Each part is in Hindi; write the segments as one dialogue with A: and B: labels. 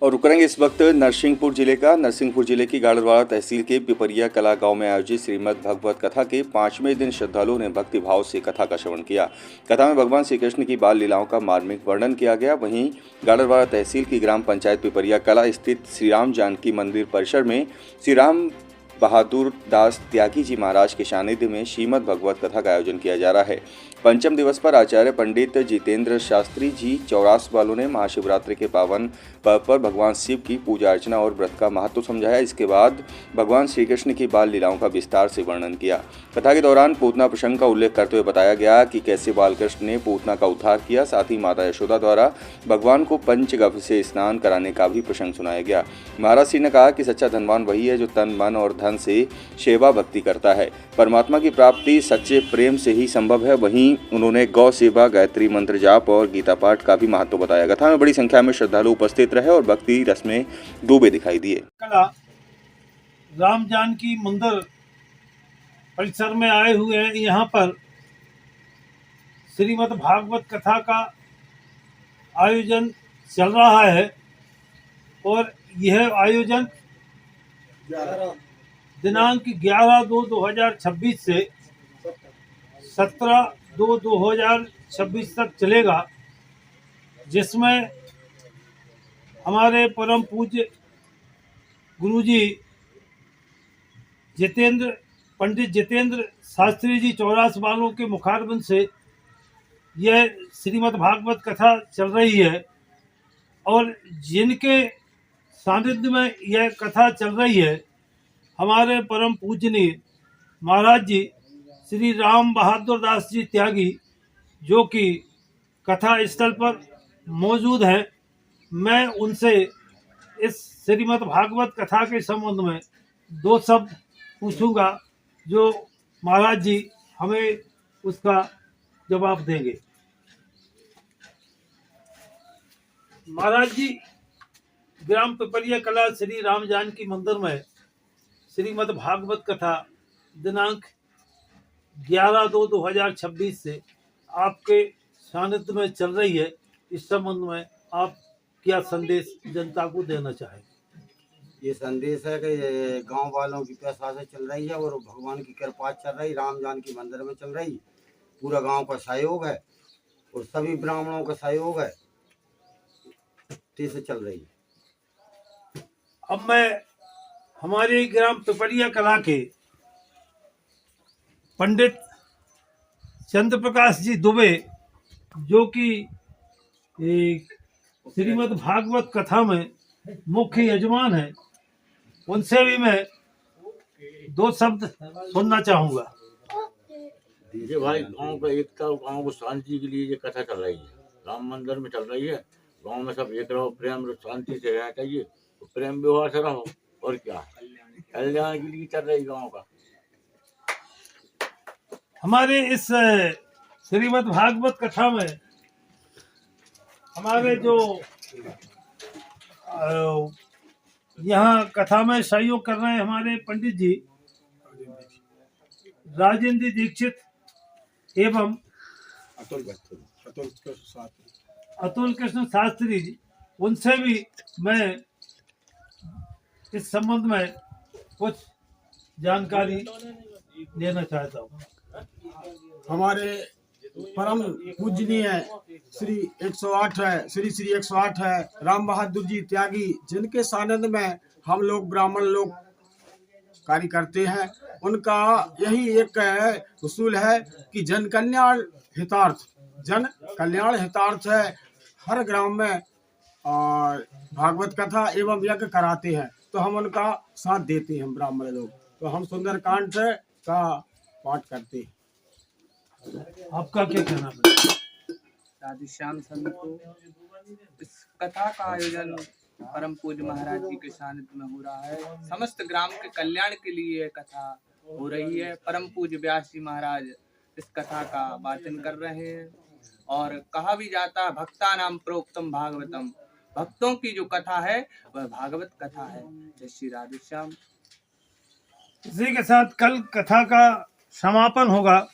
A: और रुक करेंगे इस वक्त नरसिंहपुर जिले की गाड़रवाड़ा तहसील के पिपरिया कला गांव में आयोजित श्रीमद् भागवत कथा के 5वें दिन श्रद्धालुओं ने भक्ति भाव से कथा का श्रवण किया। कथा में भगवान श्री कृष्ण की बाल लीलाओं का मार्मिक वर्णन किया गया। वहीं गाड़रवाड़ा तहसील की ग्राम पंचायत पिपरिया कला स्थित श्री राम जानकी मंदिर परिसर में श्री राम बहादुर दास त्यागी जी महाराज के सानिध्य में श्रीमद् भगवत कथा का आयोजन किया जा रहा है। पंचम दिवस पर आचार्य पंडित जितेंद्र शास्त्री जी चौरास वालों ने महाशिवरात्रि के पावन पर्व पर भगवान शिव की पूजा अर्चना और व्रत का महत्व समझाया। इसके बाद भगवान श्री कृष्ण की बाल लीलाओं का विस्तार से वर्णन किया। कथा के दौरान पूतना प्रसंग का उल्लेख करते हुए बताया गया कि कैसे बालकृष्ण ने पूतना का उद्धार किया। साथ ही माता यशोदा द्वारा भगवान को पंचगव्य से स्नान कराने का भी प्रसंग सुनाया गया। महाराज श्री ने कहा कि सच्चा धनवान वही है जो तन मन और धन से सेवा भक्ति करता है। परमात्मा की प्राप्ति सच्चे प्रेम से ही संभव है। वहीं उन्होंने गौ सेवा, गायत्री मंत्र जाप और गीता पाठ का भी महत्व बताया। कथा में बड़ी संख्या में श्रद्धालु उपस्थित रहे और भक्ति रस में डूबे दिखाई दिए।
B: कला राम जानकी मंदिर परिसर में आए हुए हैं। यहाँ पर श्रीमद् भागवत कथा का आयोजन चल रहा है और यह आयोजन दिनांक 11/2/2026 से 17/2/2026 तक चलेगा, जिसमें हमारे परम पूज्य गुरुजी पंडित जितेंद्र शास्त्री जी चौरास वालों के मुखारबिंद से यह श्रीमद् भागवत कथा चल रही है और जिनके सानिध्य में यह कथा चल रही है हमारे परम पूजनीय महाराज जी श्री राम बहादुर दास जी त्यागी, जो कि कथा स्थल पर मौजूद हैं। मैं उनसे इस श्रीमद् भागवत कथा के संबंध में 2 शब्द पूछूंगा, जो महाराज जी हमें उसका जवाब देंगे। महाराज जी, ग्राम पिपरिया कला श्री राम जानकी मंदिर में श्रीमद् भागवत कथा दिनांक 11/2/2026 से आपके सानिध्य में चल रही है। इस संबंध में आप क्या संदेश जनता को देना चाहेंगे?
C: ये संदेश है कि गांव वालों की पैसा से चल रही है और भगवान की कृपा चल रही, राम जानकी मंदिर में चल रही, पूरा गांव का सहयोग है और सभी ब्राह्मणों का सहयोग है, से चल रही है।
B: अब मैं हमारे ग्राम पिपरिया कला के पंडित चंद्र प्रकाश जी दुबे, जो कि श्रीमद् भागवत कथा में मुख्य यजमान है, उनसे भी मैं 2 शब्द सुनना चाहूँगा।
D: ये भाई गांव का एकता, गांव को शांति के लिए ये कथा चल रही है, राम मंदिर में चल रही है। गांव में सब एक रहो, प्रेम शांति से रहना चाहिए, तो प्रेम व्यवहार से रहो और क्या, कल्याण के लिए चल रही गांव का।
B: हमारे इस श्रीमद् भागवत कथा में हमारे जो यहाँ कथा में सहयोग कर रहे हैं हमारे पंडित जी राजेंद्र दीक्षित एवं अतुल कृष्ण शास्त्री जी, उनसे भी मैं इस संबंध में कुछ जानकारी लेना चाहता हूँ।
E: हमारे परम पूजनीय श्री 108 है, श्री 108 है राम बहादुर जी त्यागी, जिनके सानिध्य में हम लोग ब्राह्मण लोग कार्य करते हैं। उनका यही एक उसूल है कि जन कल्याण हितार्थ है। हर ग्राम में भागवत कथा एवं यज्ञ कराते हैं, तो हम उनका साथ देते हैं ब्राह्मण लोग। तो हम सुंदरकांड का पाठ करते हैं।
B: आपका क्या कहना है?
F: राधेश्याम संत को इस कथा का आयोजन परम पूज्य महाराज जी के सानिध्य में हो रहा है। समस्त ग्राम के कल्याण के लिए यह कथा हो रही है। परम पूज्य व्यास जी महाराज इस कथा का वाचन कर रहे हैं और कहा भी जाता है भक्ता नाम प्रोक्तम भागवतम, भक्तों की जो कथा है वह भागवत कथा है। जय श्री राधेश्याम।
B: इसी के साथ कल कथा का समापन होगा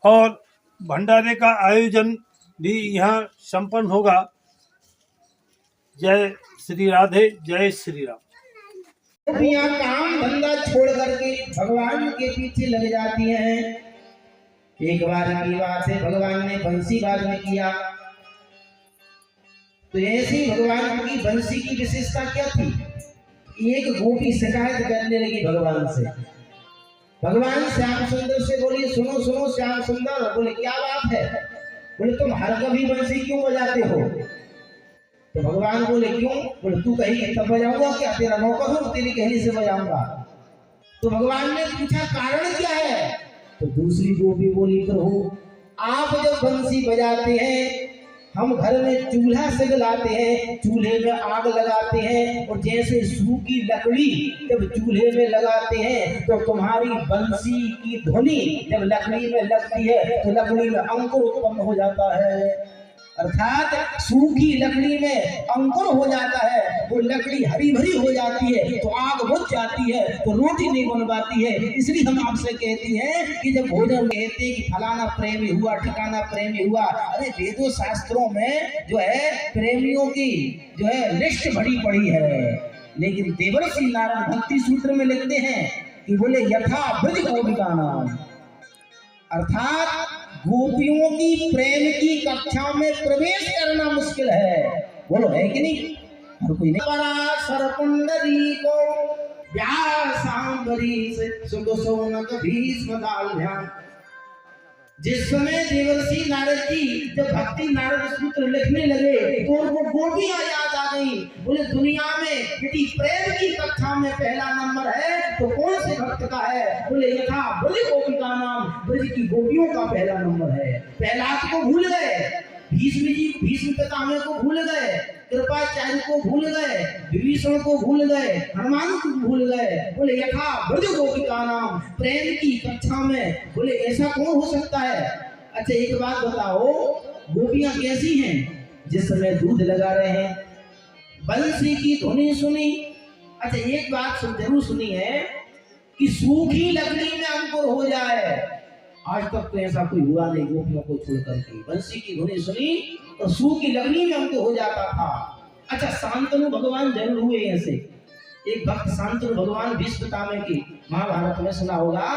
B: और भंडारे का आयोजन भी यहाँ संपन्न होगा। जय श्री राधे, जय श्री राम।
G: गोपियां काम धंधा छोड़ करके भगवान के पीछे लग जाती हैं। एक बार की बात है, भगवान ने बंसी वादन किया, तो ऐसी भगवान की बंसी की विशेषता क्या थी? एक गोपी शिकायत करने लगी भगवान से। भगवान श्याम सुंदर से बोली, सुनो सुनो श्याम सुंदर। बोले क्या बात है? बोले तुम हर कभी बंसी क्यों बजाते हो? तो भगवान बोले क्यों? बोले तू कहीं तब बजाऊंगा क्या? तेरा नौकर हूं, तेरी कहनी से बजाऊंगा। तो भगवान ने पूछा कारण क्या है? तो दूसरी गोपी बोली, प्रभु आप जब बंसी बजाते हैं, हम घर में चूल्हा सगलाते हैं, चूल्हे में आग लगाते हैं, और जैसे सूखी लकड़ी जब चूल्हे में लगाते हैं तो तुम्हारी बंसी की ध्वनि जब लकड़ी में लगती है तो लकड़ी में अंकुर उत्पन्न हो जाता है। अर्थात सूखी लकड़ी में अंकुर हो जाता है, वो लकड़ी हरी भरी हो जाती है तो आग बुझ जाती है, तो रोटी नहीं बन पाती है। इसलिए हम आपसे कहती हैं कि जब भोजन कहते हैं कि फलाना प्रेमी हुआ, ठिकाना प्रेमी हुआ, अरे वेदों शास्त्रों में जो है प्रेमियों की जो है लिस्ट भरी पड़ी है, लेकिन देवर्षि नारद भक्ति सूत्र में लिखते हैं कि बोले यथा ब्रज गोपिका नाम, अर्थात गोपियों की प्रेम की कक्षा में प्रवेश करना मुश्किल है। बोलो है कि नहीं? हर कोई नहीं। पराशर पुंडरी को व्यासांबरी से सुख सोनक भीष्म दाल्भ्याम। जिस समय देवर्षि नारद जी जब भक्ति नारद सूत्र लिखने लगे तो उनको गोपियां याद आ गई। बोले दुनिया में यदि प्रेम की कक्षा में पहला नंबर है तो कौन से भक्त का है? बोले यथा ब्रज गोपिका नाम, ब्रज की गोपियों का पहला नंबर है। प्रहलाद को भूल गए, भीष्म पितामह को भूल गए, कृपाचार्य को भूल गए, विभीषण को भूल गए, हनुमान को भूल गए। बोले यथा ब्रज गोपिका नाम, प्रेम की कक्षा में। बोले ऐसा कौन हो सकता है? अच्छा एक बात बताओ, गोपियां कैसी हैं? जिस समय दूध लगा रहे हैं, बंसी की ध्वनि सुनी। अच्छा एक बात जरूर सुनी है कि सूखी लकड़ी में अंकुर हो जाए, आज तक तो ऐसा कोई हुआ नहीं गोपियों को छोड़ करके। बंसी की ध्वनि सुनी और सूखी लकड़ी में अंकुर हो जाता था। अच्छा शांतनु भगवान जरूर हुए ऐसे। एक भक्त शांतनु भगवान भीष्म पितामह की महाभारत में सुना होगा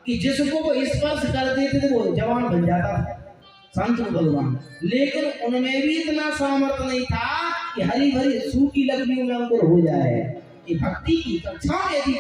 G: कि जिसको वो स्पर्श कर देते थे वो जवान बन जाता था, शांतनु भगवान। लेकिन उनमें भी इतना सामर्थ्य नहीं था कि हरी भरी सूखी लकड़ियों में अंकुर हो जाए। ये भक्ति की कक्षा में यदि